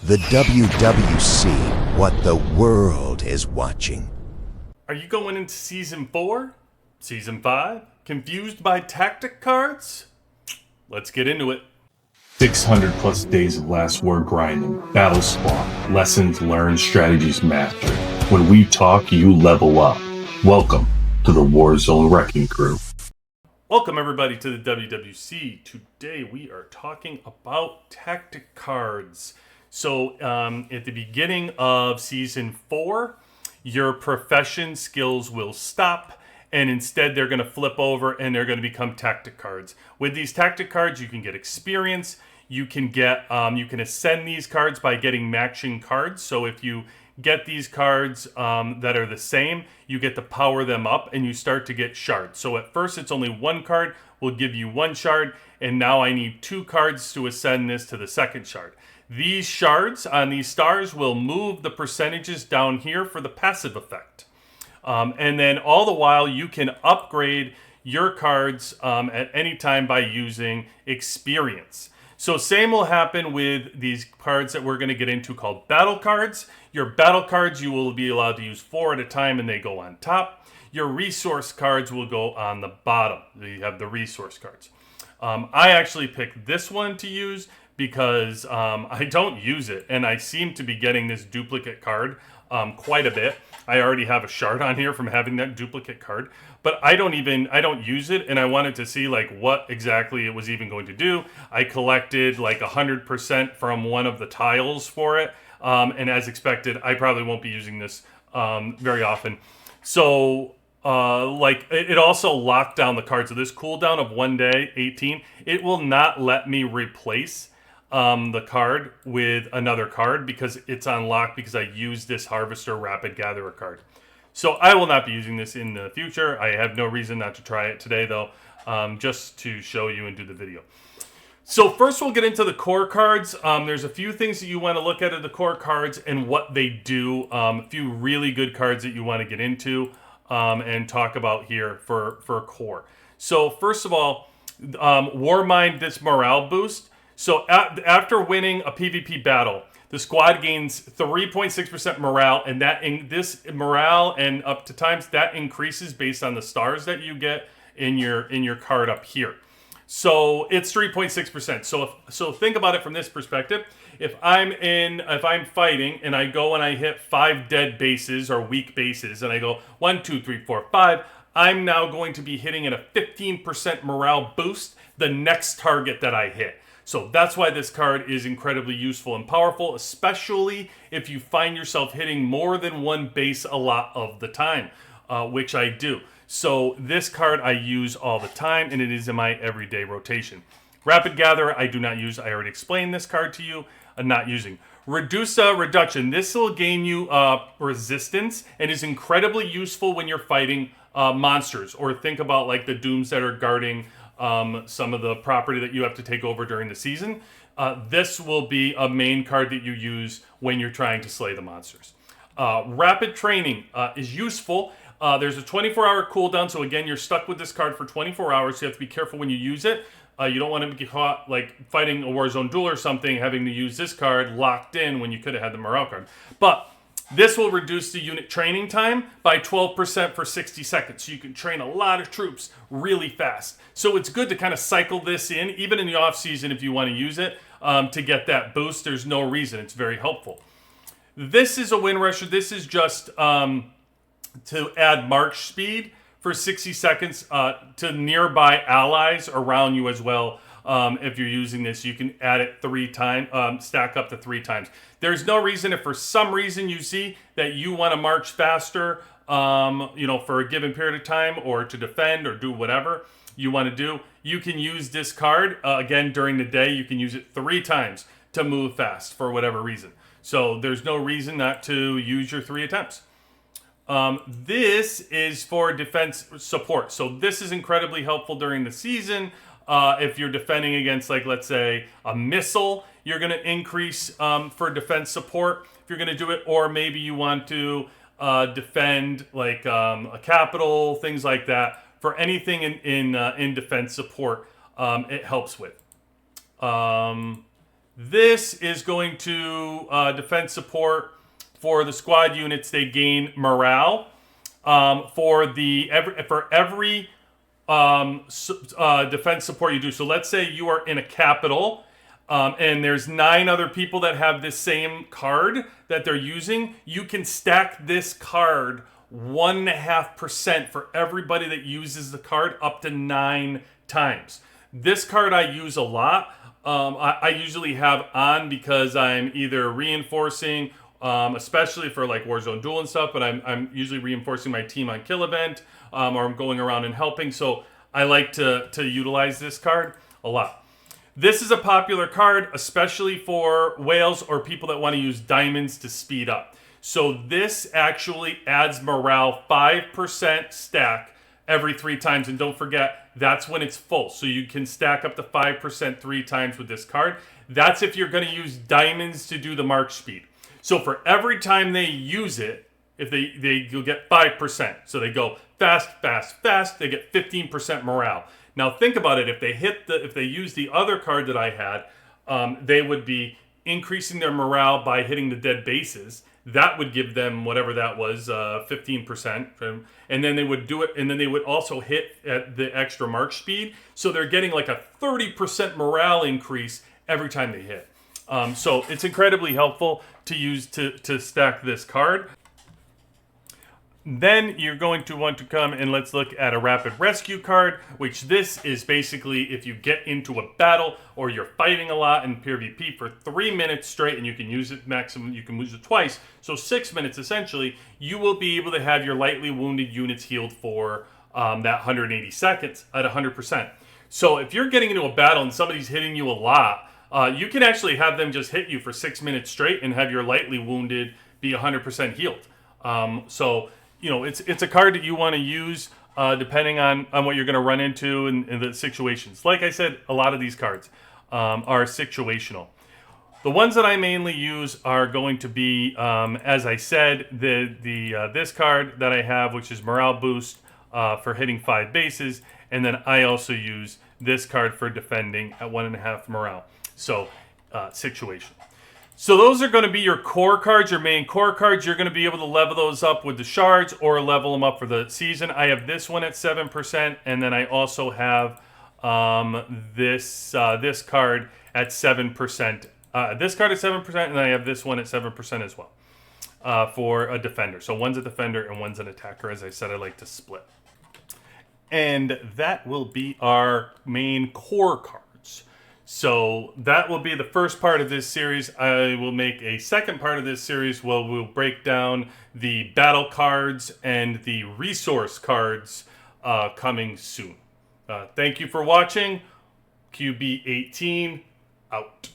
The WWC, what the world is watching. Are you going into Season 4? Season 5? Confused by tactic cards? Let's get into it. 600 plus days of last war grinding, battle spawn, lessons learned, strategies mastered. When we talk, you level up. Welcome to the Warzone Wrecking Crew. Welcome everybody to the WWC. Today we are talking about tactic cards. So at the beginning of Season 4, your profession skills will stop, and instead they're going to flip over and they're going to become tactic cards. With these tactic cards, you can get experience. You can ascend these cards by getting matching cards. So if you get these cards that are the same, you get to power them up and you start to get shards. So at first it's only one card will give you one shard, and now I need 2 cards to ascend this to the second shard. These shards on these stars will move the percentages down here for the passive effect. And then all the while you can upgrade your cards at any time by using experience. So same will happen with these cards that we're going to get into called battle cards. Your battle cards you will be allowed to use 4 at a time and they go on top. Your resource cards will go on the bottom. You have the resource cards. I actually picked this one to use because I don't use it, and I seem to be getting this duplicate card quite a bit. I already have a shard on here from having that duplicate card, but I don't use it, and I wanted to see like what exactly it was even going to do. I collected like 100% from one of the tiles for it, and as expected, I probably won't be using this very often. So it also locked down the card. So this cooldown of 1 day, 18, it will not let me replace the card with another card because it's unlocked because I used this Harvester Rapid Gatherer card. So I will not be using this in the future. I have no reason not to try it today though, just to show you and do the video. So first we'll get into the core cards. There's a few things that you want to look at in the core cards and what they do. A few really good cards that you want to get into and talk about here for core. So first of all, Warmind, this morale boost. So after winning a PvP battle, the squad gains 3.6% morale, and this morale and up to times that increases based on the stars that you get in your card up here. So it's 3.6%. So think about it from this perspective. If I'm fighting and I go and I hit 5 dead bases or weak bases, and I go 1, 2, 3, 4, 5, I'm now going to be hitting at a 15% morale boost the next target that I hit. So that's why this card is incredibly useful and powerful, especially if you find yourself hitting more than one base a lot of the time, which I do. So this card I use all the time, and it is in my everyday rotation. Rapid Gatherer I do not use. I already explained this card to you. I'm not using. Reduction. This will gain you resistance and is incredibly useful when you're fighting monsters, or think about like the Dooms that are guarding some of the property that you have to take over during the season. This will be a main card that you use when you're trying to slay the monsters. Rapid Training is useful. There's a 24-hour cooldown, so again, you're stuck with this card for 24 hours, so you have to be careful when you use it. You don't want to get caught like fighting a Warzone duel or something, having to use this card locked in when you could have had the morale card. But this will reduce the unit training time by 12% for 60 seconds. So you can train a lot of troops really fast. So it's good to kind of cycle this in, even in the off season if you want to use it to get that boost. There's no reason. It's very helpful. This is a Wind Rusher. This is just to add march speed for 60 seconds to nearby allies around you as well. If you're using this, you can add it 3 times, stack up to 3 times. There's no reason if for some reason you see that you want to march faster, for a given period of time or to defend or do whatever you want to do, you can use this card. Again, during the day, you can use it 3 times to move fast for whatever reason. So there's no reason not to use your 3 attempts. This is for defense support. So this is incredibly helpful during the season. If you're defending against, like, let's say, a missile, you're going to increase for defense support if you're going to do it. Or maybe you want to defend, like, a capital, things like that. For anything in defense support, it helps with. This is going to defense support for the squad units. They gain morale for every defense support you do. So let's say you are in a capital and there's 9 other people that have this same card that they're using. You can stack this card 1.5% for everybody that uses the card up to 9 times. This card I use a lot. I usually have on because I'm either reinforcing, especially for like Warzone Duel and stuff, but I'm usually reinforcing my team on kill event, or I'm going around and helping. So I like to utilize this card a lot. This is a popular card, especially for whales or people that want to use diamonds to speed up. So this actually adds morale 5% stack every 3 times. And don't forget, that's when it's full. So you can stack up to 5% 3 times with this card. That's if you're going to use diamonds to do the march speed. So for every time they use it, if you'll get 5%. So they go fast, fast, fast. They get 15% morale. Now think about it. If they use the other card that I had, they would be increasing their morale by hitting the dead bases. That would give them whatever that was, 15%. And then they would do it, and then they would also hit at the extra march speed. So they're getting like a 30% morale increase every time they hit. So it's incredibly helpful to use to stack this card. Then you're going to want to come and let's look at a rapid rescue card, which this is basically if you get into a battle or you're fighting a lot in PvP for 3 minutes straight, and you can use it maximum, you can use it twice, so 6 minutes essentially, you will be able to have your lightly wounded units healed for that 180 seconds at 100%. So if you're getting into a battle and somebody's hitting you a lot, you can actually have them just hit you for 6 minutes straight and have your lightly wounded be 100% healed. So you know, it's a card that you want to use depending on what you're going to run into in the situations. Like I said, a lot of these cards are situational. The ones that I mainly use are going to be, as I said, this card that I have, which is Morale Boost for hitting 5 bases, and then I also use this card for defending at 1.5 morale. So, situational. So those are going to be your core cards, your main core cards. You're going to be able to level those up with the shards or level them up for the season. I have this one at 7%, and then I also have this card at 7%. This card at 7%, and I have this one at 7% as well for a defender. So one's a defender and one's an attacker. As I said, I like to split. And that will be our main core cards. So that will be the first part of this series. I will make a second part of this series where we'll break down the battle cards and the resource cards coming soon. Thank you for watching. QB18 out.